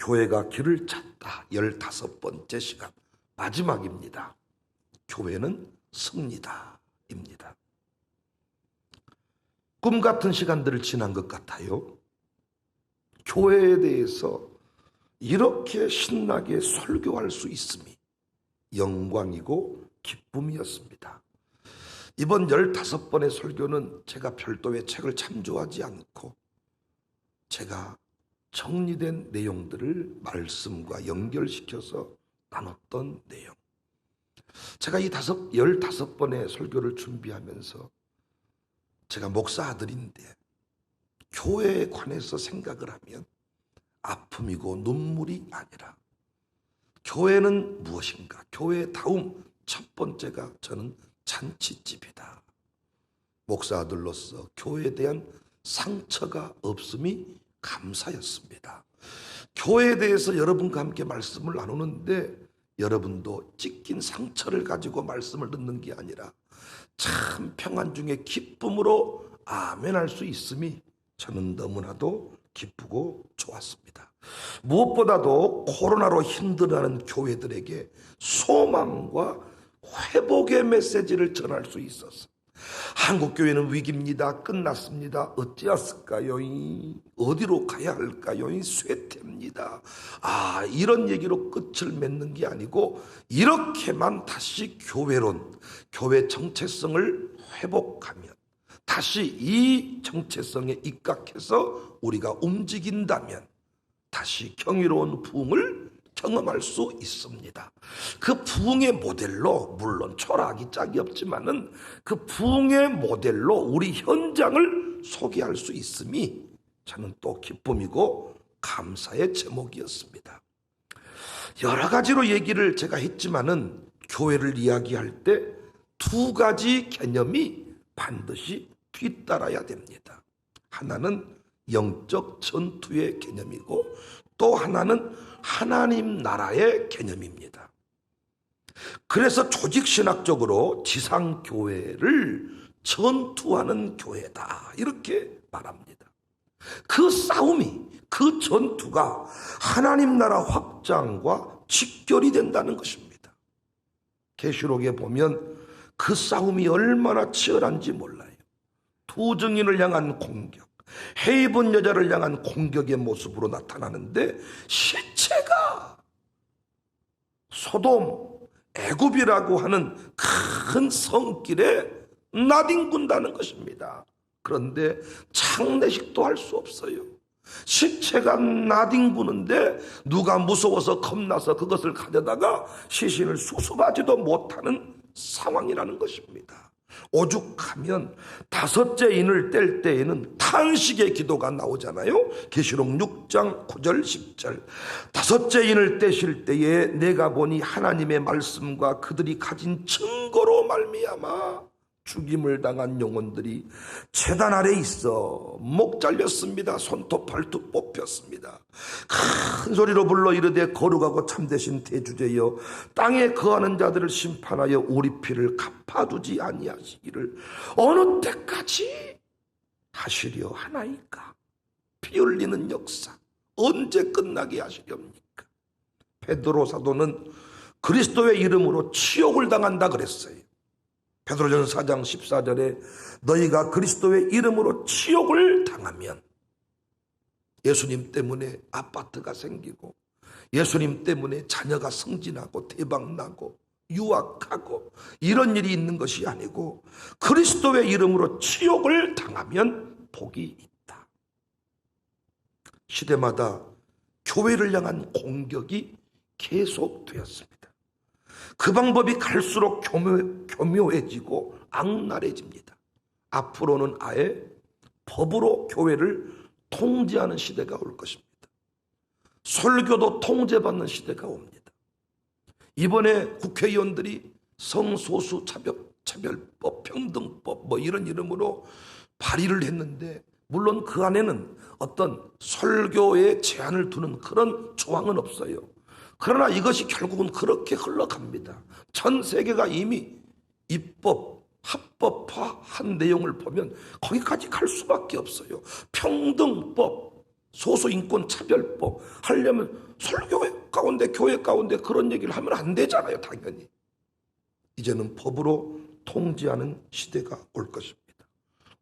교회가 길을 찾다 15번째 시간 마지막입니다. 교회는 섭니다 입니다. 꿈 같은 시간들을 지난 것 같아요. 교회에 대해서 이렇게 신나게 설교할 수 있음이 영광이고 기쁨이었습니다. 이번 15번의 설교는 제가 별도의 책을 참조하지 않고 제가 정리된 내용들을 말씀과 연결시켜서 나눴던 내용. 제가 이 15번의 설교를 준비하면서 제가 목사 아들인데 교회에 관해서 생각을 하면 아픔이고 눈물이 아니라 교회는 무엇인가? 교회 다음 첫 번째가 저는 잔치집이다. 목사 아들로서 교회에 대한 상처가 없음이 감사였습니다. 교회에 대해서 여러분과 함께 말씀을 나누는데 여러분도 찢긴 상처를 가지고 말씀을 듣는 게 아니라 참 평안 중에 기쁨으로 아멘할 수 있음이 저는 너무나도 기쁘고 좋았습니다. 무엇보다도 코로나로 힘들어하는 교회들에게 소망과 회복의 메시지를 전할 수 있어서 한국교회는 위기입니다. 끝났습니다. 어찌했을까요? 어디로 가야 할까요? 쇠퇴입니다. 이런 얘기로 끝을 맺는 게 아니고 이렇게만 다시 교회론, 교회 정체성을 회복하면 다시 이 정체성에 입각해서 우리가 움직인다면 다시 경이로운 부흥을 경험할 수 있습니다. 그 부흥의 모델로 물론 초라하기 짝이 없지만은 그 부흥의 모델로 우리 현장을 소개할 수 있음이 저는 또 기쁨이고 감사의 제목이었습니다. 여러 가지로 얘기를 제가 했지만은 교회를 이야기할 때 두 가지 개념이 반드시 뒤따라야 됩니다. 하나는 영적 전투의 개념이고 또 하나는 하나님 나라의 개념입니다. 그래서 조직신학적으로 지상교회를 전투하는 교회다 이렇게 말합니다. 그 싸움이, 그 전투가 하나님 나라 확장과 직결이 된다는 것입니다. 계시록에 보면 그 싸움이 얼마나 치열한지 몰라요. 두 증인을 향한 공격, 해 입은 여자를 향한 공격의 모습으로 나타나는데 시체가 소돔, 애굽이라고 하는 큰 성길에 나뒹군다는 것입니다. 그런데 장례식도 할 수 없어요. 시체가 나뒹구는데 누가 무서워서 겁나서 그것을 가져다가 시신을 수습하지도 못하는 상황이라는 것입니다. 오죽하면 다섯째 인을 뗄 때에는 탄식의 기도가 나오잖아요. 계시록 6장 9절 10절. 다섯째 인을 떼실 때에 내가 보니 하나님의 말씀과 그들이 가진 증거로 말미암아 죽임을 당한 영혼들이 제단 아래 있어 목 잘렸습니다. 손톱 발톱 뽑혔습니다. 큰 소리로 불러 이르되 거룩하고 참되신 대주제여 땅에 거하는 자들을 심판하여 우리 피를 갚아두지 아니하시기를 어느 때까지 하시려 하나이까? 피 흘리는 역사 언제 끝나게 하시렵니까? 베드로 사도는 그리스도의 이름으로 치욕을 당한다 그랬어요. 베드로전서 4장 14절에 너희가 그리스도의 이름으로 치욕을 당하면 예수님 때문에 아파트가 생기고 예수님 때문에 자녀가 승진하고 대박나고 유학하고 이런 일이 있는 것이 아니고 그리스도의 이름으로 치욕을 당하면 복이 있다. 시대마다 교회를 향한 공격이 계속되었습니다. 그 방법이 갈수록 교묘해지고 악랄해집니다. 앞으로는 아예 법으로 교회를 통제하는 시대가 올 것입니다. 설교도 통제받는 시대가 옵니다. 이번에 국회의원들이 성소수 차별법, 평등법 이런 이름으로 발의를 했는데 물론 그 안에는 어떤 설교에 제한을 두는 그런 조항은 없어요. 그러나 이것이 결국은 그렇게 흘러갑니다. 전 세계가 이미 입법, 합법화한 내용을 보면 거기까지 갈 수밖에 없어요. 평등법, 소수인권 차별법 하려면 설교회 가운데 교회 가운데 그런 얘기를 하면 안 되잖아요. 당연히 이제는 법으로 통제하는 시대가 올 것입니다.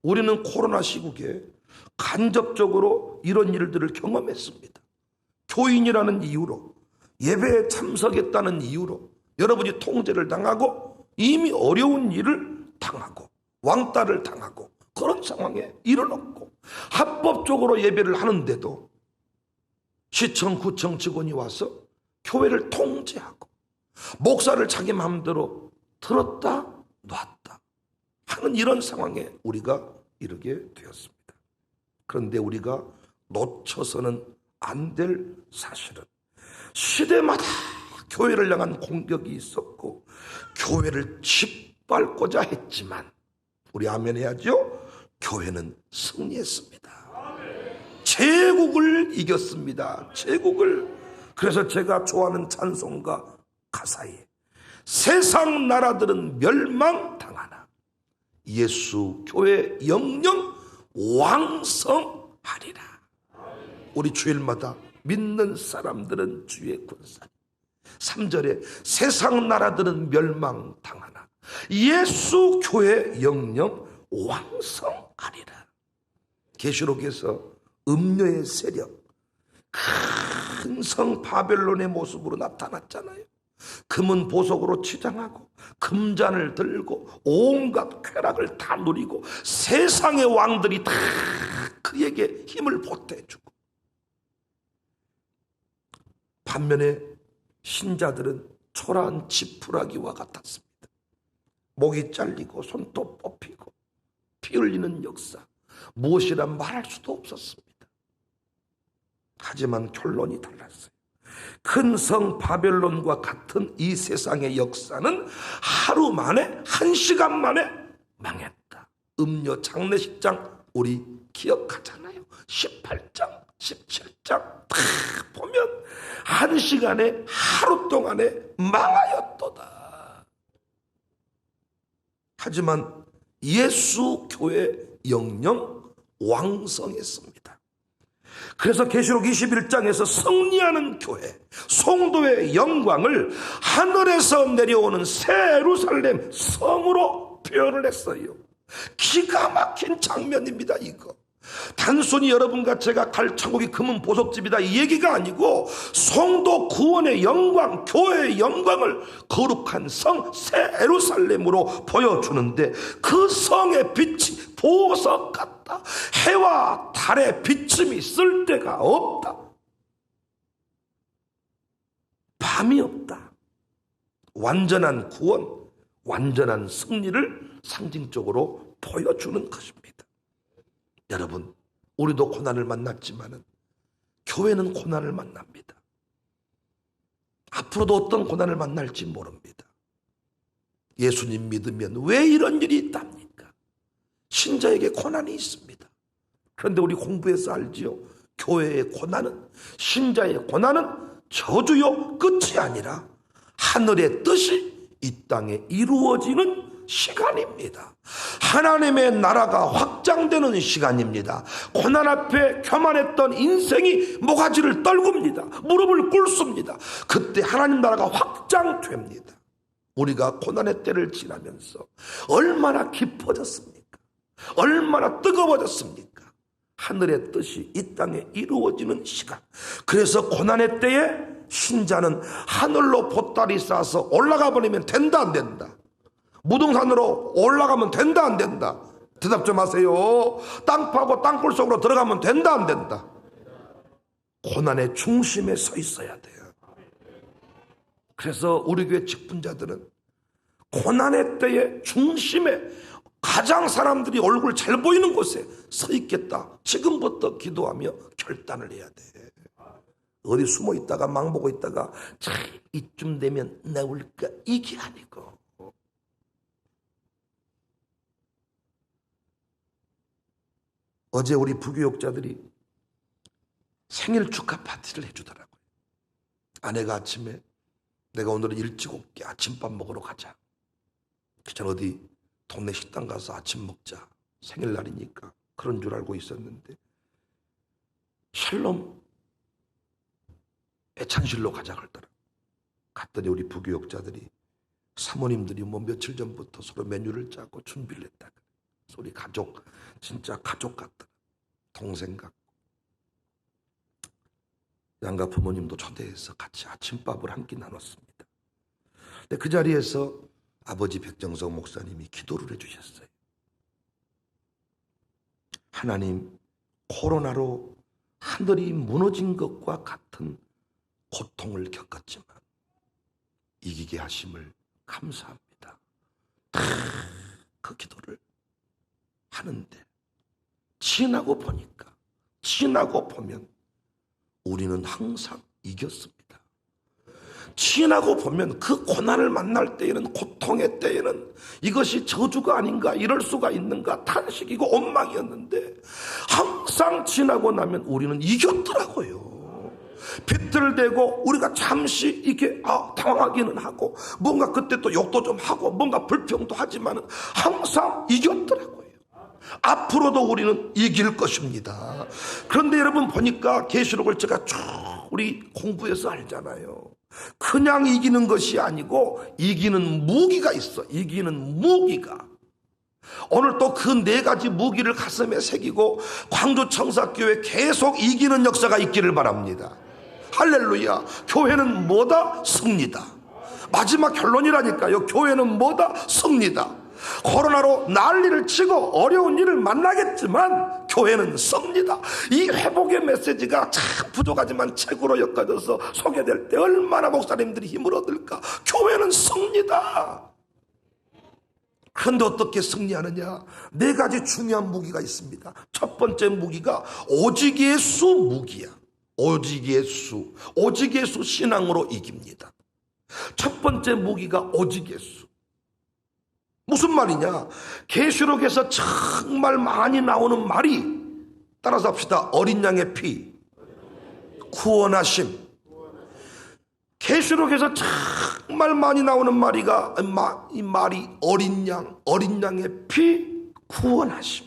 우리는 코로나 시국에 간접적으로 이런 일들을 경험했습니다. 교인이라는 이유로, 예배에 참석했다는 이유로 여러분이 통제를 당하고 이미 어려운 일을 당하고 왕따를 당하고 그런 상황에 이르렀고, 합법적으로 예배를 하는데도 시청 구청 직원이 와서 교회를 통제하고 목사를 자기 마음대로 들었다 놨다 하는 이런 상황에 우리가 이르게 되었습니다. 그런데 우리가 놓쳐서는 안 될 사실은 시대마다 교회를 향한 공격이 있었고 교회를 짓밟고자 했지만, 우리 아멘 해야죠. 교회는 승리했습니다. 제국을 이겼습니다. 제국을. 그래서 제가 좋아하는 찬송가 가사에 세상 나라들은 멸망당하나 예수 교회 영영 왕성하리라. 우리 주일마다 믿는 사람들은 주의 군사니, 3절에 세상 나라들은 멸망당하나 예수 교회 영영 왕성하리라. 계시록에서 음녀의 세력, 큰 성 바벨론의 모습으로 나타났잖아요. 금은 보석으로 치장하고 금잔을 들고 온갖 쾌락을 다 누리고 세상의 왕들이 다 그에게 힘을 보태주고, 반면에 신자들은 초라한 지푸라기와 같았습니다. 목이 잘리고 손톱 뽑히고 피 흘리는 역사, 무엇이라 말할 수도 없었습니다. 하지만 결론이 달랐어요. 큰 성 바벨론과 같은 이 세상의 역사는 하루 만에, 1시간 만에 망했다. 음료 장례식장 우리 기억하잖아요. 18장 17장 다 보면 1시간에, 하루 동안에 망하였도다. 하지만 예수 교회 영영 왕성했습니다. 그래서 계시록 21장에서 승리하는 교회, 성도의 영광을 하늘에서 내려오는 새 예루살렘 성으로 표현을 했어요. 기가 막힌 장면입니다. 이거 단순히 여러분과 제가 갈 천국이 금은 보석집이다 이 얘기가 아니고, 성도 구원의 영광, 교회의 영광을 거룩한 성 새 예루살렘으로 보여주는데, 그 성의 빛이 보석 같다. 해와 달의 비침이 쓸 데가 없다. 밤이 없다. 완전한 구원, 완전한 승리를 상징적으로 보여주는 것입니다. 여러분, 우리도 고난을 만났지만 교회는 고난을 만납니다. 앞으로도 어떤 고난을 만날지 모릅니다. 예수님 믿으면 왜 이런 일이 있답니까? 신자에게 고난이 있습니다. 그런데 우리 공부해서 알지요. 교회의 고난은, 신자의 고난은 저주요 끝이 아니라 하늘의 뜻이 이 땅에 이루어지는 시간입니다. 하나님의 나라가 확장되는 시간입니다. 고난 앞에 교만했던 인생이 모가지를 떨굽니다. 무릎을 꿇습니다. 그때 하나님 나라가 확장됩니다. 우리가 고난의 때를 지나면서 얼마나 깊어졌습니까? 얼마나 뜨거워졌습니까? 하늘의 뜻이 이 땅에 이루어지는 시간. 그래서 고난의 때에 신자는 하늘로 보따리 싸서 올라가 버리면 된다 안 된다? 무등산으로 올라가면 된다 안 된다? 대답 좀 하세요. 땅 파고 땅굴 속으로 들어가면 된다 안 된다? 고난의 중심에 서 있어야 돼요. 그래서 우리 교회 직분자들은 고난의 때의 중심에, 가장 사람들이 얼굴 잘 보이는 곳에 서 있겠다. 지금부터 기도하며 결단을 해야 돼. 어디 숨어 있다가 망 보고 있다가 자, 이쯤 되면 나올까, 이게 아니고, 어제 우리 부교육자들이 생일 축하 파티를 해주더라고요. 아내가 아침에 내가 오늘은 일찍 올게, 아침밥 먹으러 가자. 그전 어디 동네 식당 가서 아침 먹자, 생일날이니까 그런 줄 알고 있었는데 샬롬 애찬실로 가자 그러더라. 갔더니 우리 부교역자들이 사모님들이 뭐 며칠 전부터 서로 메뉴를 짜고 준비를 했다. 우리 가족, 진짜 가족 같더라. 동생 같고. 양가 부모님도 초대해서 같이 아침밥을 한 끼 나눴습니다. 근데 그 자리에서 아버지 백정석 목사님이 기도를 해주셨어요. 하나님, 코로나로 하늘이 무너진 것과 같은 고통을 겪었지만 이기게 하심을 감사합니다. 그 기도를 하는데 지나고 보면 우리는 항상 이겼습니다. 지나고 보면 그 고난을 만날 때에는, 고통의 때에는 이것이 저주가 아닌가, 이럴 수가 있는가 탄식이고 원망이었는데 항상 지나고 나면 우리는 이겼더라고요. 비틀대고 우리가 잠시 이렇게 당황하기는 하고 뭔가 그때 또 욕도 좀 하고 뭔가 불평도 하지만 항상 이겼더라고요. 앞으로도 우리는 이길 것입니다. 그런데 여러분 보니까 계시록을 제가 쭉 우리 공부해서 알잖아요. 그냥 이기는 것이 아니고 이기는 무기가 있어. 이기는 무기가. 오늘 또 그 네 가지 무기를 가슴에 새기고 광주청사교회 계속 이기는 역사가 있기를 바랍니다. 할렐루야. 교회는 뭐다? 승리다. 마지막 결론이라니까요. 교회는 뭐다? 승리다. 코로나로 난리를 치고 어려운 일을 만나겠지만 교회는 섭니다. 이 회복의 메시지가 참 부족하지만 책으로 엮어져서 소개될 때 얼마나 목사님들이 힘을 얻을까. 교회는 섭니다. 그런데 어떻게 승리하느냐? 네 가지 중요한 무기가 있습니다. 첫 번째 무기가 오직 예수 무기야. 오직 예수 신앙으로 이깁니다. 첫 번째 무기가 오직 예수. 무슨 말이냐? 계시록에서 정말 많이 나오는 말이, 따라서 합시다. 어린 양의 피, 구원하심. 계시록에서 정말 많이 나오는 이 말이 어린 양의 피, 구원하심.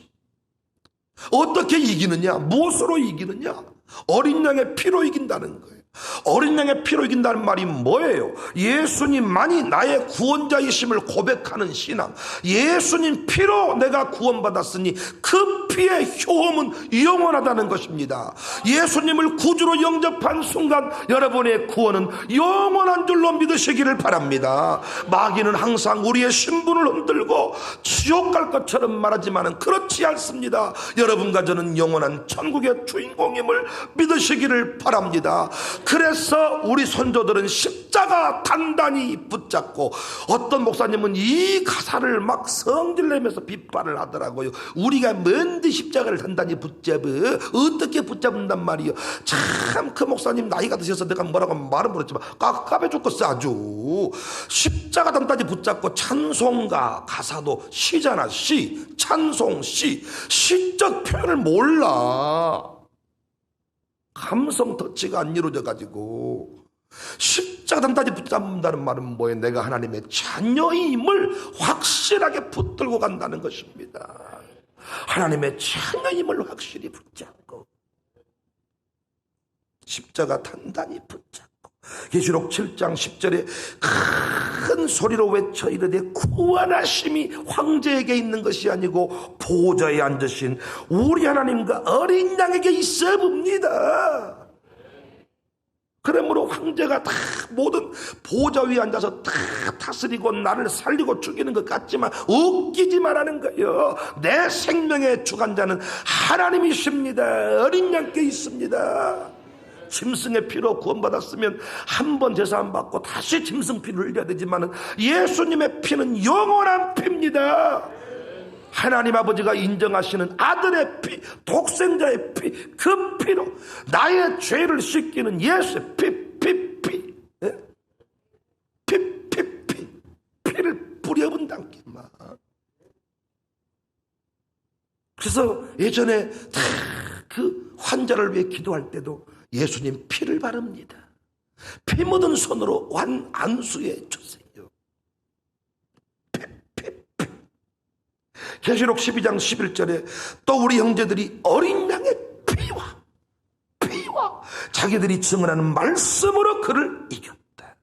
어떻게 이기느냐? 무엇으로 이기느냐? 어린 양의 피로 이긴다는 거예요. 어린 양의 피로 이긴다는 말이 뭐예요? 예수님만이 나의 구원자이심을 고백하는 신앙. 예수님 피로 내가 구원받았으니 그 피의 효험은 영원하다는 것입니다. 예수님을 구주로 영접한 순간 여러분의 구원은 영원한 줄로 믿으시기를 바랍니다. 마귀는 항상 우리의 신분을 흔들고 지옥 갈 것처럼 말하지만 그렇지 않습니다. 여러분과 저는 영원한 천국의 주인공임을 믿으시기를 바랍니다. 그래서 우리 선조들은 십자가 단단히 붙잡고, 어떤 목사님은 이 가사를 막 성질내면서 비판을 하더라고요. 우리가 뭔데 십자가를 단단히 붙잡어? 어떻게 붙잡는단 말이요? 참 그 목사님 나이가 드셔서 내가 뭐라고 말은 못했지만 깝깝해 죽겠어 아주. 십자가 단단히 붙잡고 찬송가 가사도 시잖아. 시, 찬송, 시적 표현을 몰라. 감성 터치가 안 이루어져 가지고 십자가 단단히 붙잡는다는 말은 뭐예요? 내가 하나님의 자녀임을 확실하게 붙들고 간다는 것입니다. 하나님의 자녀임을 확실히 붙잡고 십자가 단단히 붙잡고 계시록 7장 10절에 큰 소리로 외쳐 이르되 구원하심이 황제에게 있는 것이 아니고 보좌에 앉으신 우리 하나님과 어린 양에게 있어 봅니다. 그러므로 황제가 다 모든 보좌 위에 앉아서 다 다스리고 나를 살리고 죽이는 것 같지만 웃기지 말라는 거예요. 내 생명의 주관자는 하나님이십니다. 어린 양께 있습니다. 짐승의 피로 구원받았으면 한 번 제사 안 받고 다시 짐승 피를 흘려야 되지만 예수님의 피는 영원한 피입니다. 하나님 아버지가 인정하시는 아들의 피, 독생자의 피, 그 피로 나의 죄를 씻기는 예수의 피를 뿌려본다기만. 그래서 예전에 다 그 환자를 위해 기도할 때도 예수님 피를 바릅니다. 피 묻은 손으로 안수해 주세요. 계시록 12장 11절에 또 우리 형제들이 어린 양의 자기들이 증언하는 말씀으로 그를 이겼다.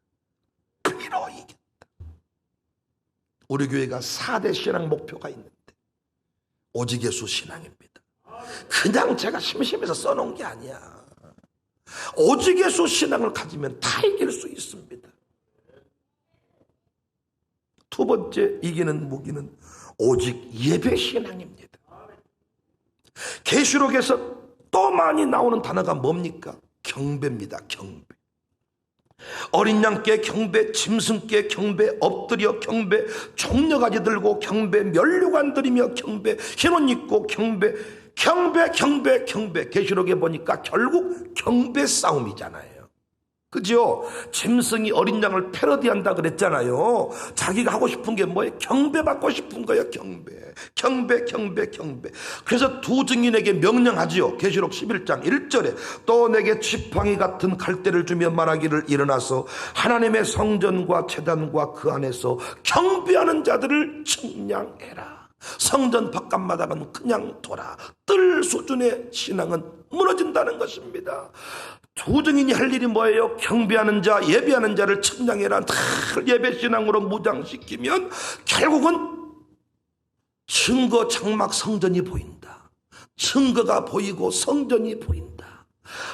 피로 이겼다. 우리 교회가 4대 신앙 목표가 있는데 오직 예수 신앙입니다. 그냥 제가 심심해서 써놓은 게 아니야. 오직 예수 신앙을 가지면 다 이길 수 있습니다. 두 번째 이기는 무기는 오직 예배 신앙입니다. 계시록에서 또 많이 나오는 단어가 뭡니까? 경배입니다. 경배. 어린 양께 경배, 짐승께 경배, 엎드려 경배, 종려가지 들고 경배, 면류관 들이며 경배, 흰옷 입고 경배, 경배, 경배, 경배. 계시록에 보니까 결국 경배 싸움이잖아요. 그죠? 짐승이 어린 양을 패러디한다 그랬잖아요. 자기가 하고 싶은 게 뭐예요? 경배받고 싶은 거예요. 경배, 경배, 경배, 경배. 그래서 두 증인에게 명령하지요. 계시록 11장 1절에 또 내게 지팡이 같은 갈대를 주며 말하기를 일어나서 하나님의 성전과 제단과 그 안에서 경배하는 자들을 측량해라. 성전 바깥마당은 그냥 둬라. 뜰 수준의 신앙은 무너진다는 것입니다. 두 증인이 할 일이 뭐예요? 경배하는 자, 예배하는 자를 측량해라. 다 예배신앙으로 무장시키면 결국은 증거 장막 성전이 보인다. 증거가 보이고 성전이 보인다.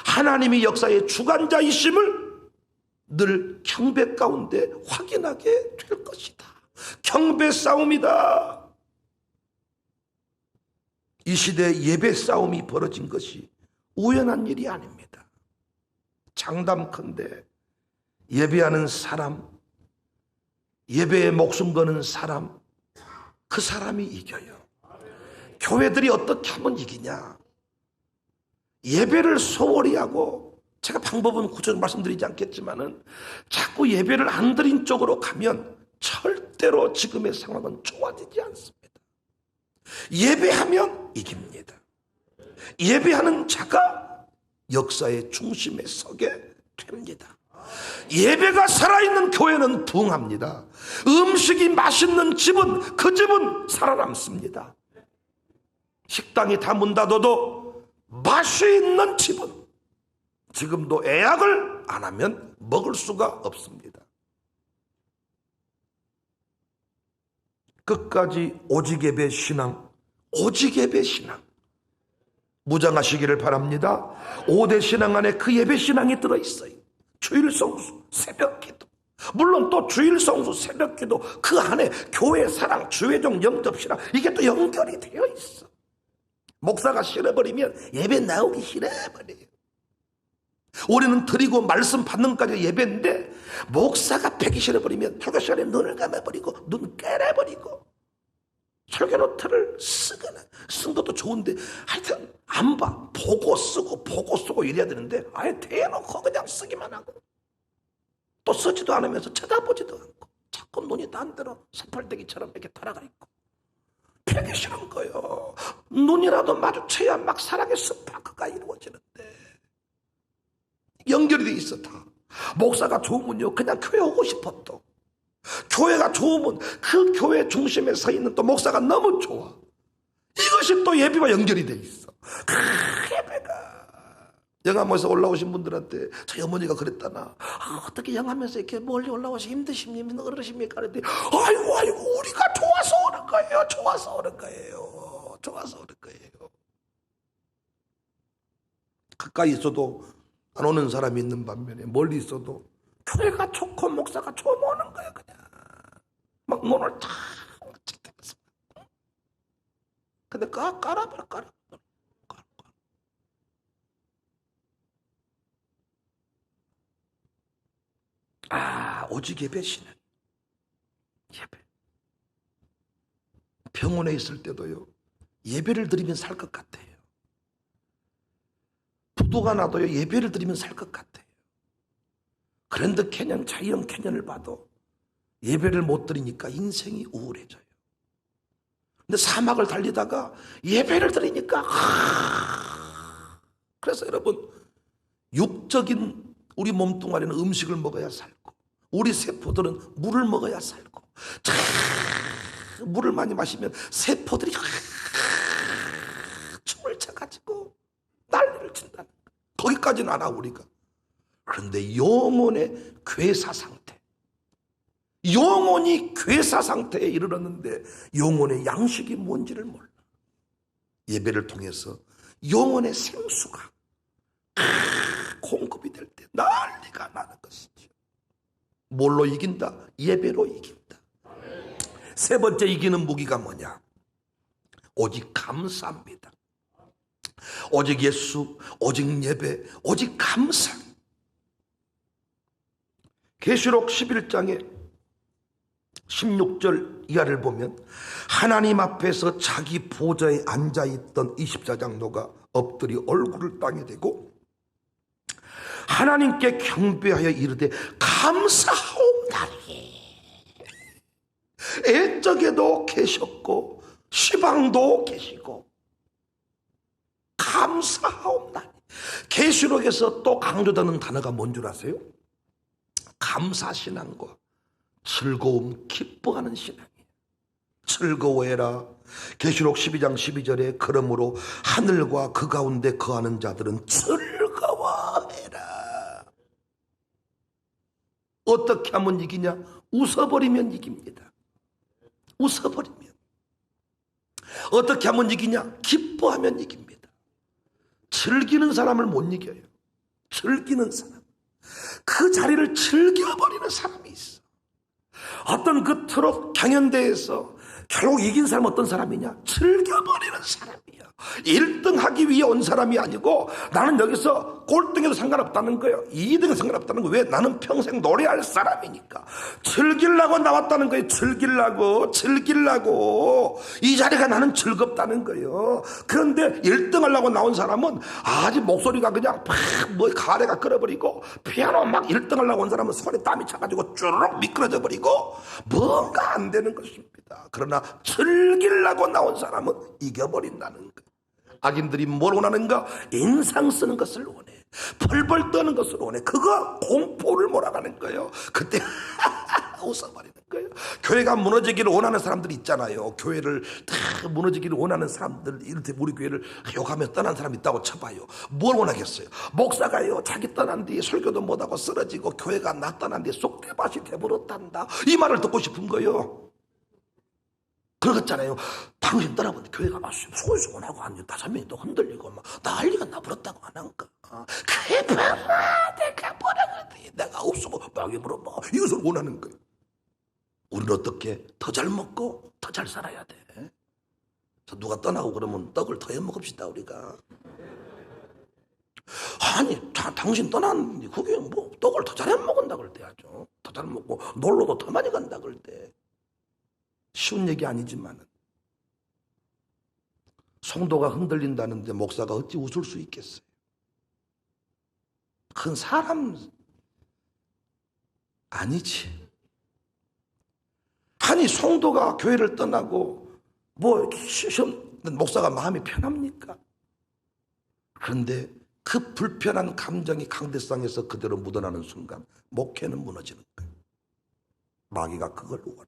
하나님이 역사의 주관자이심을 늘 경배 가운데 확인하게 될 것이다. 경배 싸움이다. 이 시대에 예배 싸움이 벌어진 것이 우연한 일이 아닙니다. 장담컨대 예배하는 사람, 예배에 목숨 거는 사람, 그 사람이 이겨요. 교회들이 어떻게 하면 이기냐? 예배를 소홀히 하고, 제가 방법은 구체적으로 말씀드리지 않겠지만은 자꾸 예배를 안 드린 쪽으로 가면 절대로 지금의 상황은 좋아지지 않습니다. 예배하면 이깁니다. 예배하는 자가 역사의 중심에 서게 됩니다. 예배가 살아있는 교회는 부흥합니다. 음식이 맛있는 집은 그 집은 살아남습니다. 식당이 다 문 닫아도 맛이 있는 집은 지금도 예약을 안 하면 먹을 수가 없습니다. 끝까지 오직 예배 신앙, 오직 예배 신앙 무장하시기를 바랍니다. 5대 신앙 안에 그 예배 신앙이 들어있어요. 주일 성수, 새벽 기도. 물론 또 주일 성수, 새벽 기도 그 안에 교회 사랑, 주회종, 영접 신앙 이게 또 연결이 되어 있어. 목사가 싫어버리면 예배 나오기 싫어버려요. 우리는 드리고 말씀 받는 까지 예배인데 목사가 패기 싫어버리면 설교 시간에 눈을 감아버리고 눈 깨려버리고 설교 노트를 쓰거나 쓴 것도 좋은데 하여튼 안 봐. 보고 쓰고 이래야 되는데 아예 대놓고 그냥 쓰기만 하고 또 쓰지도 않으면서 쳐다보지도 않고 자꾸 눈이 딴 데로 새빨대기처럼 이렇게 돌아가 있고 패기 싫은 거예요. 눈이라도 마주쳐야 막 사랑의 스파크가 이루어지는데 연결이 돼 있어 다. 목사가 좋으면요 그냥 교회 오고 싶어. 또 교회가 좋으면 그 교회 중심에 서 있는 또 목사가 너무 좋아. 이것이 또 예배와 연결이 돼 있어. 예배가 영암에서 올라오신 분들한테 저희 어머니가 그랬다나 어떻게 영암에서 이렇게 멀리 올라오시 힘드십니까? 어르십니까? 그랬더니 아이고 우리가 좋아서 오는 거예요. 좋아서 오는 거예요. 좋아서 오는 거예요. 가까이 있어도 안 오는 사람이 있는 반면에 멀리 있어도 교회가 좋고 목사가 좋으면 오는 거야. 그냥 막 문을 탁 찍대면서 근데 깔아버려. 오직 예배시는 예배. 병원에 있을 때도요 예배를 드리면 살 것 같아요. 부도가 나도요 예배를 드리면 살 것 같아요. 그랜드 캐년, 자이언 캐년을 봐도 예배를 못 드리니까 인생이 우울해져요. 근데 사막을 달리다가 예배를 드리니까 그래서 여러분 육적인 우리 몸뚱아리는 음식을 먹어야 살고 우리 세포들은 물을 먹어야 살고 물을 많이 마시면 세포들이 춤을 춰가지고 난리를 친다는 거예요. 거기까지는 안 하고 우리가 그런데 영혼의 괴사 상태, 영혼이 괴사 상태에 이르렀는데 영혼의 양식이 뭔지를 몰라. 예배를 통해서 영혼의 생수가 공급이 될 때 난리가 나는 것이죠. 뭘로 이긴다? 예배로 이긴다. 세 번째 이기는 무기가 뭐냐? 오직 감사입니다. 오직 예수, 오직 예배, 오직 감사. 계시록 11장에 16절 이하를 보면 하나님 앞에서 자기 보좌에 앉아있던 24장로가 엎드려 얼굴을 땅에 대고 하나님께 경배하여 이르되 감사하옵나니. 애적에도 계셨고 시방도 계시고 감사하옵나니. 계시록에서 또 강조되는 단어가 뭔 줄 아세요? 감사신앙과 즐거움, 기뻐하는 신앙이에요. 즐거워해라. 계시록 12장 12절에 그러므로 하늘과 그 가운데 거하는 자들은 즐거워해라. 어떻게 하면 이기냐? 웃어버리면 이깁니다. 웃어버리면. 어떻게 하면 이기냐? 기뻐하면 이깁니다. 즐기는 사람을 못 이겨요. 즐기는 사람, 그 자리를 즐겨버리는 사람이 있어. 어떤 그 트롯 경연대회에서 결국 이긴 사람은 어떤 사람이냐? 즐겨버리는 사람이야. 1등 하기 위해 온 사람이 아니고 나는 여기서 꼴등해도 상관없다는 거예요. 2등은 상관없다는 거예요. 왜? 나는 평생 노래할 사람이니까. 즐기려고 나왔다는 거예요. 즐기려고. 이 자리가 나는 즐겁다는 거예요. 그런데 1등 하려고 나온 사람은 아직 목소리가 그냥 뭐 가래가 끓어버리고 피아노 막 1등 하려고 온 사람은 손에 땀이 차가지고 쭈르륵 미끄러져 버리고 뭔가 안 되는 것입니다. 그러나 즐기려고 나온 사람은 이겨버린다는 거예요. 악인들이 뭘 원하는가? 인상 쓰는 것을 원해. 벌벌 떠는 것을 원해. 그거 공포를 몰아가는 거예요. 그때 웃어버리는 거예요. 교회가 무너지기를 원하는 사람들이 있잖아요. 교회를 다 무너지기를 원하는 사람들, 이를테 우리 교회를 욕하며 떠난 사람이 있다고 쳐봐요. 뭘 원하겠어요? 목사가요 자기 떠난 뒤에 설교도 못하고 쓰러지고 교회가 나 떠난 뒤에 쏙대밭이 돼버렸단다, 이 말을 듣고 싶은 거예요. 그렇잖아요. 당신 떠나보니 교회가 막 소곤소곤하고 한 5명이 또 흔들리고 막 난리가 나버렸다고 안 한가? 그래 봐라, 내가 뭐라 그랬더니 내가 없어고 막 입으로 뭐 이것을 원하는 거예요. 우리는 어떻게 더 잘 먹고 더 잘 살아야 돼. 누가 떠나고 그러면 떡을 더 해먹읍시다 우리가. 아니 당신 떠났는데 그게 뭐 떡을 더 잘 해먹은다 그럴 때 하죠. 더 잘 먹고 놀러도 더 많이 간다 그럴 때. 쉬운 얘기 아니지만 성도가 흔들린다는데 목사가 어찌 웃을 수 있겠어요? 그건 사람 아니지. 아니 성도가 교회를 떠나고 뭐 시험 목사가 마음이 편합니까? 그런데 그 불편한 감정이 강대상에서 그대로 묻어나는 순간 목회는 무너지는 거예요. 마귀가 그걸 원해.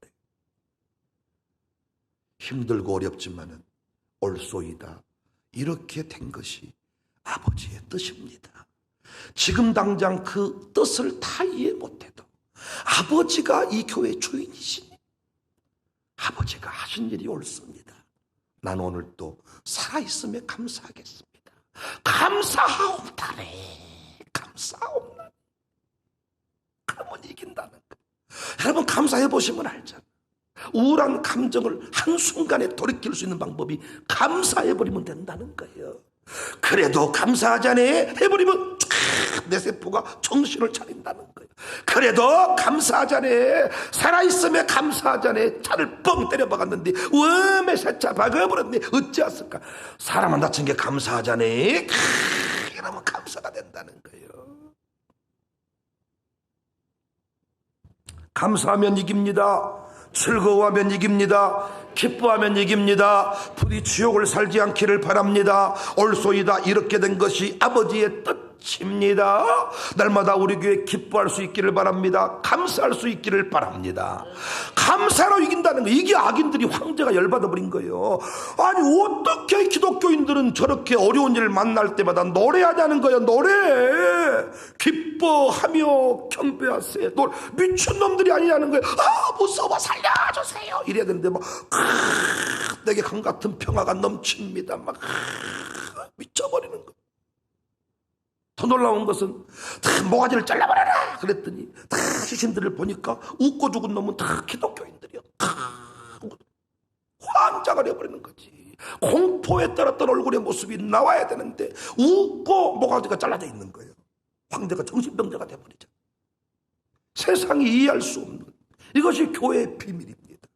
힘들고 어렵지만은 올소이다. 이렇게 된 것이 아버지의 뜻입니다. 지금 당장 그 뜻을 다 이해 못해도 아버지가 이 교회의 주인이시니 아버지가 하신 일이 옳습니다. 난 오늘 또 살아있음에 감사하겠습니다. 감사하옵다네. 감사하옵나니. 그러면 이긴다는 거예요. 여러분 감사해보시면 알잖아요. 우울한 감정을 한순간에 돌이킬 수 있는 방법이 감사해버리면 된다는 거예요. 그래도 감사하자네 해버리면 내 세포가 정신을 차린다는 거예요. 그래도 감사하자네, 살아있음에 감사하자네. 차를 뻥 때려 박았는데 웜에 세차 박아버렸네. 어찌했을까? 사람은 다친 게 감사하자네. 이러면 감사가 된다는 거예요. 감사하면 이깁니다. 즐거워하면 이깁니다. 기뻐하면 이깁니다. 부디 지옥을 살지 않기를 바랍니다. 올소이다. 이렇게 된 것이 아버지의 뜻. 십니다. 날마다 우리 교회 기뻐할 수 있기를 바랍니다. 감사할 수 있기를 바랍니다. 감사로 이긴다는 거, 이게 악인들이 황제가 열받아 버린 거예요. 아니 어떻게 기독교인들은 저렇게 어려운 일을 만날 때마다 노래하냐는 거예요. 노래 기뻐하며 경배하세요. 미친놈들이 아니냐는 거예요. 아 무서워 살려주세요 이래야 되는데 막 내게 강같은 평화가 넘칩니다. 막 미쳐버리는 거예요. 더 놀라운 것은 다 모가지를 잘라버려라 그랬더니 다 시신들을 보니까 웃고 죽은 놈은 다 기독교인들이요. 다 환장을 해버리는 거지. 공포에 떨었던 얼굴의 모습이 나와야 되는데 웃고 모가지가 잘라져 있는 거예요. 황제가 정신병자가 돼버리죠. 세상이 이해할 수 없는 이것이 교회의 비밀입니다.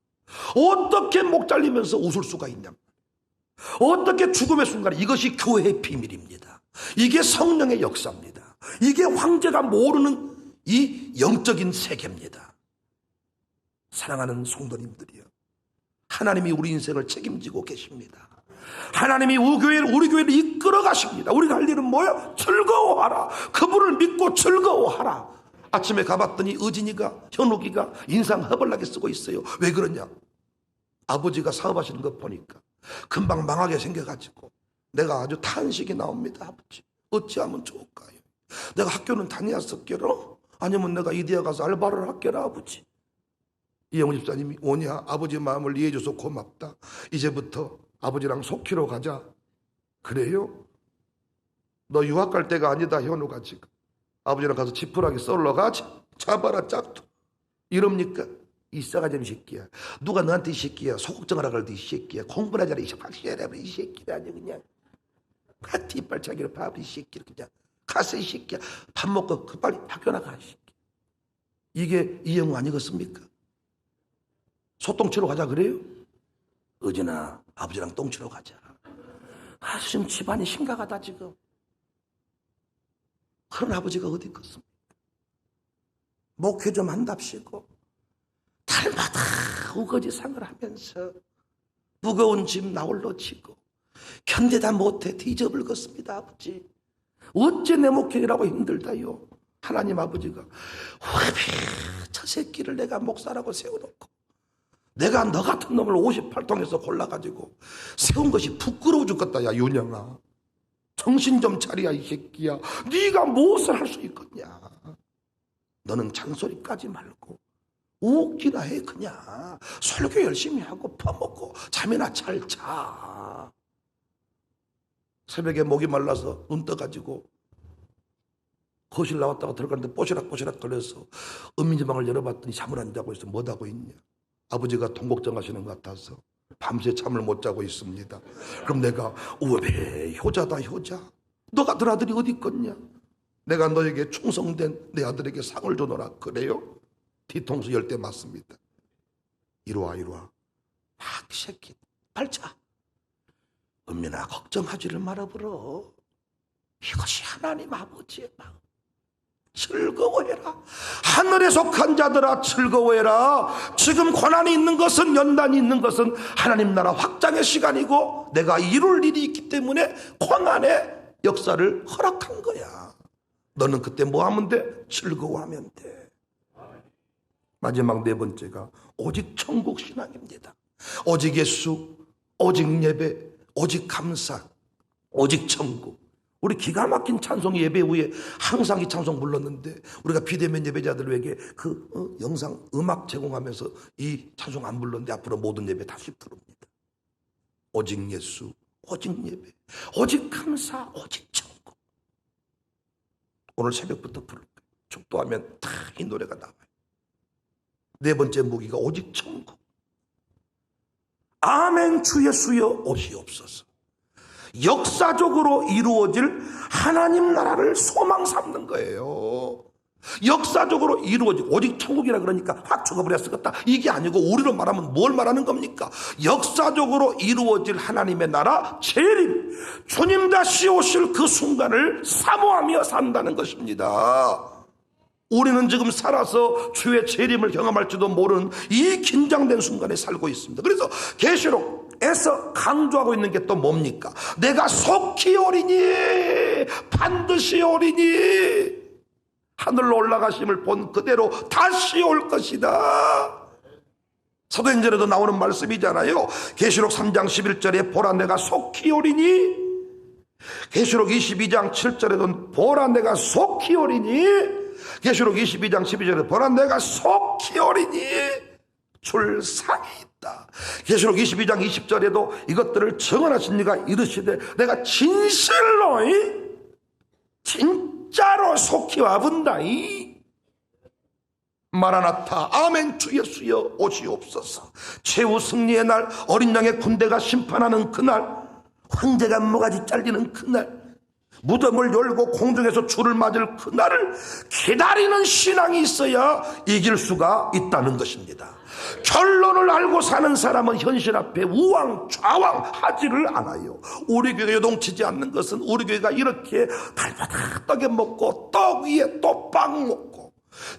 어떻게 목 잘리면서 웃을 수가 있냐, 어떻게 죽음의 순간에, 이것이 교회의 비밀입니다. 이게 성령의 역사입니다. 이게 황제가 모르는 이 영적인 세계입니다. 사랑하는 성도님들이요, 하나님이 우리 인생을 책임지고 계십니다. 하나님이 우리 교회를 이끌어 가십니다. 우리가 할 일은 뭐예요? 즐거워하라. 그분을 믿고 즐거워하라. 아침에 가봤더니 의진이가, 현욱이가 인상 허벌나게 쓰고 있어요. 왜 그러냐? 아버지가 사업하시는 거 보니까 금방 망하게 생겨가지고 내가 아주 탄식이 나옵니다. 아버지 어찌하면 좋을까요? 내가 학교는 다녔었게로? 아니면 내가 이대에 가서 알바를 할게라 아버지. 이영훈 집사님이 오냐, 아버지 마음을 이해해줘서 고맙다. 이제부터 아버지랑 속히로 가자. 그래요? 너 유학 갈 때가 아니다 현우가. 지금 아버지랑 가서 지푸라기 썰러 가지. 잡아라 짝퉁. 이럽니까? 이 싸가지 새끼야. 누가 너한테 이 새끼야 소극정하라 그러더니 이 새끼야 공부나 잘해 이 새끼야 아주 그냥 하트 이빨 차기로 밥 이 새끼를 그냥 가서 이 새끼야 밥 먹고 그 빨리 학교 나가 이 새끼. 이게 이영우 아니겠습니까? 소똥치러 가자 그래요? 의진아 아버지랑 똥치러 가자. 아 지금 집안이 심각하다 지금. 그런 아버지가 어디 있겠습니까? 목회 좀 한답시고 달마다 우거지상을 하면서 무거운 짐 나홀로 지고 견디다 못해 뒤져불겠습니다. 아버지 어째 내 목회라고 힘들다요. 하나님 아버지가 저 새끼를 내가 목사라고 세워놓고 내가 너 같은 놈을 58통에서 골라가지고 세운 것이 부끄러워 죽겠다. 야 윤영아 정신 좀 차리야 이 새끼야. 네가 무엇을 할 수 있겠냐. 너는 잔소리까지 말고 웃기나 해. 그냥 설교 열심히 하고 퍼먹고 잠이나 잘 자. 새벽에 목이 말라서 눈 떠가지고 거실 나왔다가 들어갔는데 뽀시락뽀시락 걸려서 은민지방을 열어봤더니 잠을 안 자고 있어. 뭐 하고 있냐. 아버지가 통곡정 하시는 것 같아서 밤새 잠을 못 자고 있습니다. 그럼 내가 왜 효자다 효자. 너 같은 아들이 어디 있겠냐. 내가 너에게 충성된 내 아들에게 상을 줘놓으라. 그래요? 뒤통수 10대 맞습니다. 이리와 막 새끼 발차. 은민아 걱정하지를 말아보러. 이것이 하나님 아버지의 마음. 즐거워해라. 하늘에 속한 자들아 즐거워해라. 지금 고난이 있는 것은, 연단이 있는 것은 하나님 나라 확장의 시간이고 내가 이룰 일이 있기 때문에 고난의 역사를 허락한 거야. 너는 그때 뭐 하면 돼? 즐거워하면 돼. 마지막 4번째가 오직 천국 신앙입니다. 오직 예수, 오직 예배, 오직 감사, 오직 천국. 우리 기가 막힌 찬송 예배 후에 항상 이 찬송 불렀는데 우리가 비대면 예배자들에게 그 영상 음악 제공하면서 이 찬송 안 불렀는데 앞으로 모든 예배 다시 부릅니다. 오직 예수, 오직 예배, 오직 감사, 오직 천국. 오늘 새벽부터 부를 거예요. 축도하면 다 이 노래가 나와요. 4번째 무기가 오직 천국. 아멘 주 예수여 오시옵소서. 역사적으로 이루어질 하나님 나라를 소망 삼는 거예요. 역사적으로 이루어질, 오직 천국이라 그러니까 확 죽어버려 쓰겠다 이게 아니고 우리로 말하면 뭘 말하는 겁니까? 역사적으로 이루어질 하나님의 나라 재림, 주님 다시 오실 그 순간을 사모하며 산다는 것입니다. 우리는 지금 살아서 주의 재림을 경험할지도 모르는 이 긴장된 순간에 살고 있습니다. 그래서 계시록 계속해서 강조하고 있는 게 또 뭡니까? 내가 속히 오리니, 반드시 오리니, 하늘로 올라가심을 본 그대로 다시 올 것이다. 사도행전에도 나오는 말씀이잖아요. 계시록 3장 11절에 보라 내가 속히 오리니, 계시록 22장 7절에도 보라 내가 속히 오리니, 계시록 22장 12절에 보라 내가 속히 오리니 출상이 있다. 계시록 22장 20절에도 이것들을 정언하신 이가 이르시되 내가 진실로 진짜로 속히 와본다이. 마라나타 아멘 주 예수여 오시옵소서. 최후 승리의 날, 어린 양의 군대가 심판하는 그날, 황제가 모가지 잘리는 그날, 무덤을 열고 공중에서 주를 맞을 그날을 기다리는 신앙이 있어야 이길 수가 있다는 것입니다. 결론을 알고 사는 사람은 현실 앞에 우왕좌왕하지를 않아요. 우리 교회가 요동치지 않는 것은 우리 교회가 이렇게 달바닥 떡에 먹고 떡 위에 또 빵 먹고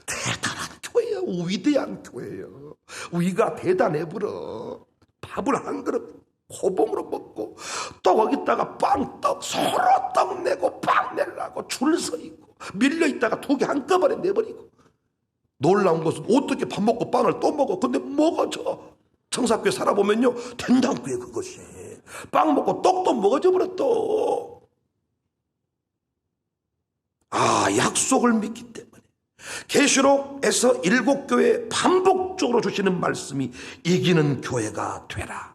대단한 교회예요. 위대한 교회예요. 위가 대단해 불어. 밥을 한 그릇 호봉으로 먹고 또 거기다가 빵떡 서로 떡 내고 빵 내려고 줄 서 있고 밀려있다가 두 개 한꺼번에 내버리고. 놀라운 것은 어떻게 밥 먹고 빵을 또 먹어. 근데 먹어져. 청사교회 살아보면요 된장국이에요 그것이. 빵 먹고 떡도 먹어져 버렸어. 약속을 믿기 때문에 계시록에서 7교회에 반복적으로 주시는 말씀이 이기는 교회가 되라.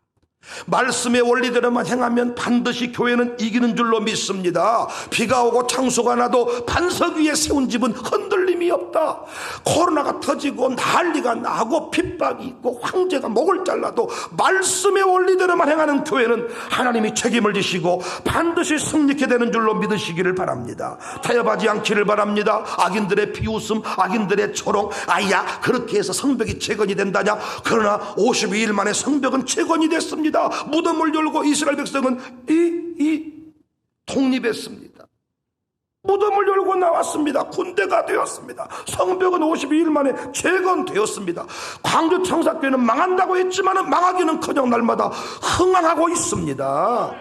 말씀의 원리대로만 행하면 반드시 교회는 이기는 줄로 믿습니다. 비가 오고 창수가 나도 반석 위에 세운 집은 흔들림이 없다. 코로나가 터지고 난리가 나고 핍박이 있고 황제가 목을 잘라도 말씀의 원리대로만 행하는 교회는 하나님이 책임을 지시고 반드시 승리케 되는 줄로 믿으시기를 바랍니다. 타협하지 않기를 바랍니다. 악인들의 비웃음, 악인들의 조롱, 아야 그렇게 해서 성벽이 재건이 된다냐. 그러나 52일 만에 성벽은 재건이 됐습니다. 무덤을 열고 이스라엘 백성은 독립했습니다. 무덤을 열고 나왔습니다. 군대가 되었습니다. 성벽은 52일 만에 재건되었습니다. 광주 청사교회는 망한다고 했지만 망하기는커녕 날마다 흥황하고 있습니다.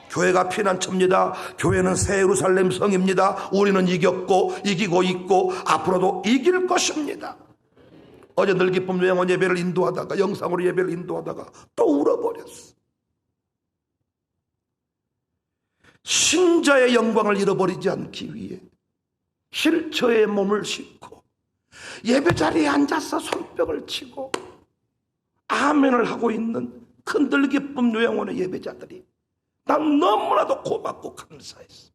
교회가 피난처입니다. 교회는 새 예루살렘 성입니다. 우리는 이겼고 이기고 있고 앞으로도 이길 것입니다. 어제 늘 기쁨 요양원 예배를 인도하다가 영상으로 예배를 인도하다가 또 울어버렸어. 신자의 영광을 잃어버리지 않기 위해 실처의 몸을 싣고 예배 자리에 앉아서 손뼉을 치고 아멘을 하고 있는 큰 늘 기쁨 요양원의 예배자들이 난 너무나도 고맙고 감사했어.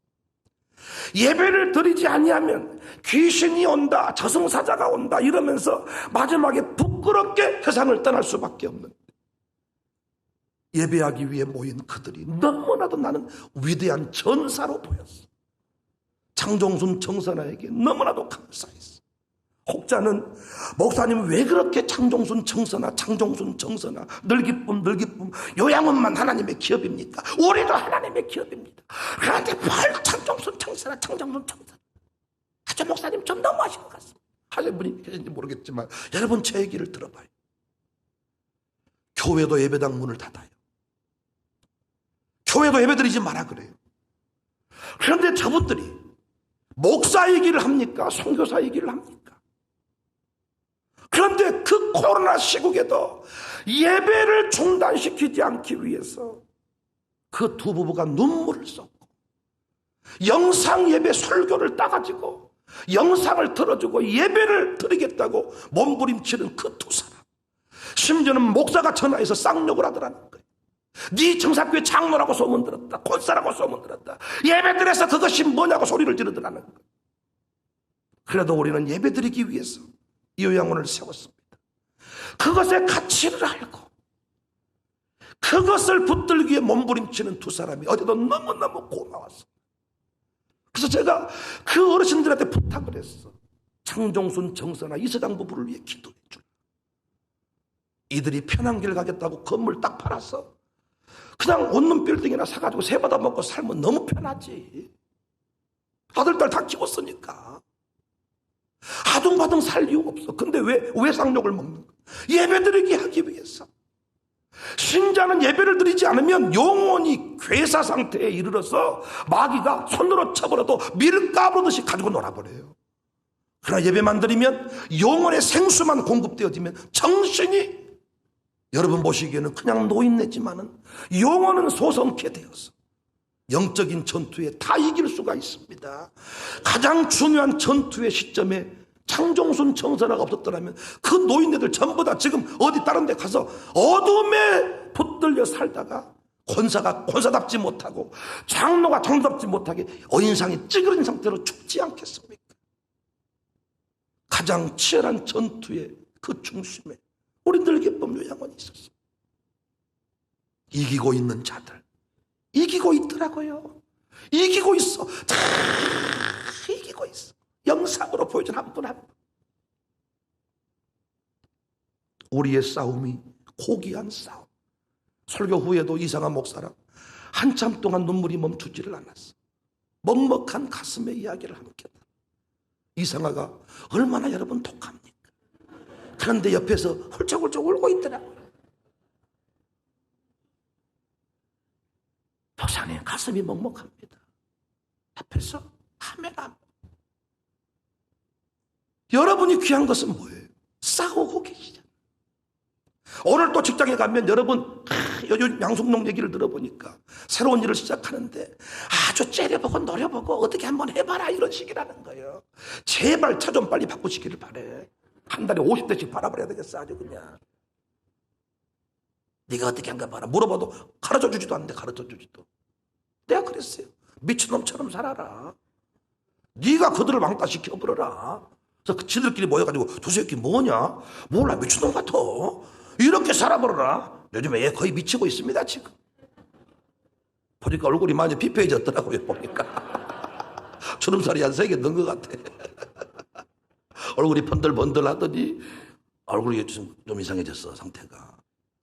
예배를 드리지 아니하면 귀신이 온다, 저승사자가 온다 이러면서 마지막에 부끄럽게 세상을 떠날 수밖에 없는, 예배하기 위해 모인 그들이 너무나도 나는 위대한 전사로 보였어. 장종순 청선아에게 너무나도 감사했어. 혹자는 목사님 왜 그렇게 장종순 청선아 늘 기쁨 요양원만 하나님의 기업입니까? 우리도 하나님의 기업입니다. 그런데 뭘 장종순 청선아 아주 목사님 좀 너무하신 것 같습니다. 하신 분이 계신지 모르겠지만 여러분 제 얘기를 들어봐요. 교회도 예배당 문을 닫아요. 교회도 예배드리지 마라 그래요. 그런데 저분들이 목사 얘기를 합니까? 선교사 얘기를 합니까? 그런데 그 코로나 시국에도 예배를 중단시키지 않기 위해서 그 두 부부가 눈물을 쏟고 영상 예배 설교를 따가지고 영상을 틀어주고 예배를 드리겠다고 몸부림치는 그 두 사람, 심지어는 목사가 전화해서 쌍욕을 하더라는 거예요. 네 청사교회 장로라고 소문 들었다, 권사라고 소문 들었다, 예배드려서 그것이 뭐냐고 소리를 지르더라는 거예요. 그래도 우리는 예배드리기 위해서 이 요양원을 세웠습니다. 그것의 가치를 알고 그것을 붙들기에 몸부림치는 두 사람이 어제도 너무너무 고마웠습니다. 그래서 제가 그 어르신들한테 부탁을 했어. 장종순, 정선아, 이서장 부부를 위해 기도해 줄. 이들이 편한 길 가겠다고 건물 딱 팔았어. 그냥 원룸 빌딩이나 사가지고 세 받아 먹고 살면 너무 편하지. 아들, 딸 다 키웠으니까. 아둥바둥 살 이유가 없어. 근데 왜 쌍욕을 먹는 거야? 예배드리게 하기 위해서. 신자는 예배를 드리지 않으면 영혼이 괴사 상태에 이르러서 마귀가 손으로 쳐버려도 밀가부르듯이 가지고 놀아버려요. 그러나 예배만 드리면 영혼의 생수만 공급되어지면 정신이, 여러분 보시기에는 그냥 노인네지만은 영혼은 소성케 되어서 영적인 전투에 다 이길 수가 있습니다. 가장 중요한 전투의 시점에 창종순 청선화가 없었더라면 그 노인네들 전부 다 지금 어디 다른 데 가서 어둠에 붙들려 살다가 권사답지 못하고 장로가 장답지 못하게 어인상이 찌그러진 상태로 죽지 않겠습니까? 가장 치열한 전투의 그 중심에 우리 늘개법 요양원이 있었어. 이기고 있는 자들, 이기고 있더라고요. 이기고 있어. 다 이기고 있어. 영상으로 보여준 한 분 한 분. 우리의 싸움이 고귀한 싸움. 설교 후에도 이상한 목사랑 한참 동안 눈물이 멈추지를 않았어. 먹먹한 가슴의 이야기를 함께. 이상아가 얼마나 여러분 독합니까? 그런데 옆에서 훌쩍훌쩍 울고 있더라고요. 목사님 가슴이 먹먹합니다. 앞에서 하면 안. 여러분이 귀한 것은 뭐예요? 싸우고 계시잖아요. 오늘 또 직장에 가면 여러분 요즘 양숙농 얘기를 들어보니까 새로운 일을 시작하는데 아주 째려보고 노려보고 어떻게 한번 해봐라 이런 식이라는 거예요. 제발 차 좀 빨리 바꾸시기를 바래. 한 달에 50대씩 팔아버려야 되겠어 아주 그냥. 네가 어떻게 한가 봐라. 물어봐도 가르쳐주지도 않는데 가르쳐주지도. 내가 그랬어요. 미친놈처럼 살아라. 네가 그들을 왕따시켜버려라. 그래서 지들끼리 모여가지고 저 새끼 뭐냐? 몰라 미친놈 같아. 이렇게 살아버려라. 요즘에 얘 거의 미치고 있습니다 지금. 보니까 얼굴이 많이 피폐해졌더라고요. 보니까 주름살이 한 3개 넣은 것 같아. 얼굴이 번들번들 하더니 얼굴이 좀 이상해졌어 상태가.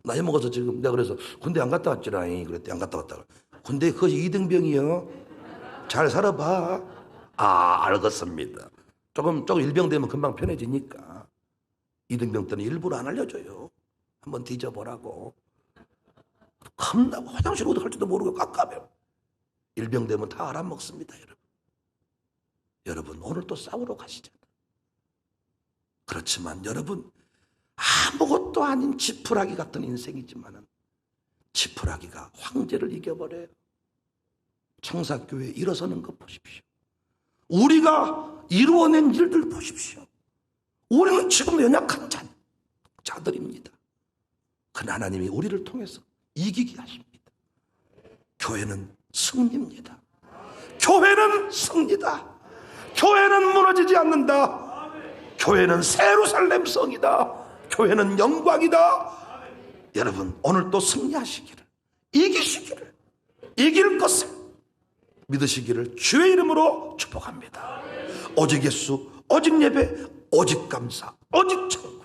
나이 먹어서 지금 내가 그래서 군대 안 갔다 왔지라잉 그랬더니 안 갔다 왔다가 군대 그것이 이등병이요. 잘 살아봐. 아 알겠습니다. 조금 일병되면 금방 편해지니까. 이등병 때는 일부러 안 알려줘요. 한번 뒤져보라고. 겁나고 화장실 어디 갈지도 모르고 깝깝해요. 일병되면 다 알아먹습니다 여러분. 여러분 오늘 또 싸우러 가시잖아요. 그렇지만 여러분 아무것도 아닌 지푸라기 같은 인생이지만은 지푸라기가 황제를 이겨버려요. 청사교회 일어서는 것 보십시오. 우리가 이루어낸 일들 보십시오. 우리는 지금 연약한 자들입니다. 그러나 하나님이 우리를 통해서 이기게 하십니다. 교회는 승리입니다. 교회는 승리다. 교회는 무너지지 않는다. 교회는 예루살렘 성이다. 교회는 영광이다. 여러분 오늘 또 승리하시기를, 이기시기를, 이길 것을 믿으시기를 주의 이름으로 축복합니다. 오직 예수, 오직 예배, 오직 감사, 오직 청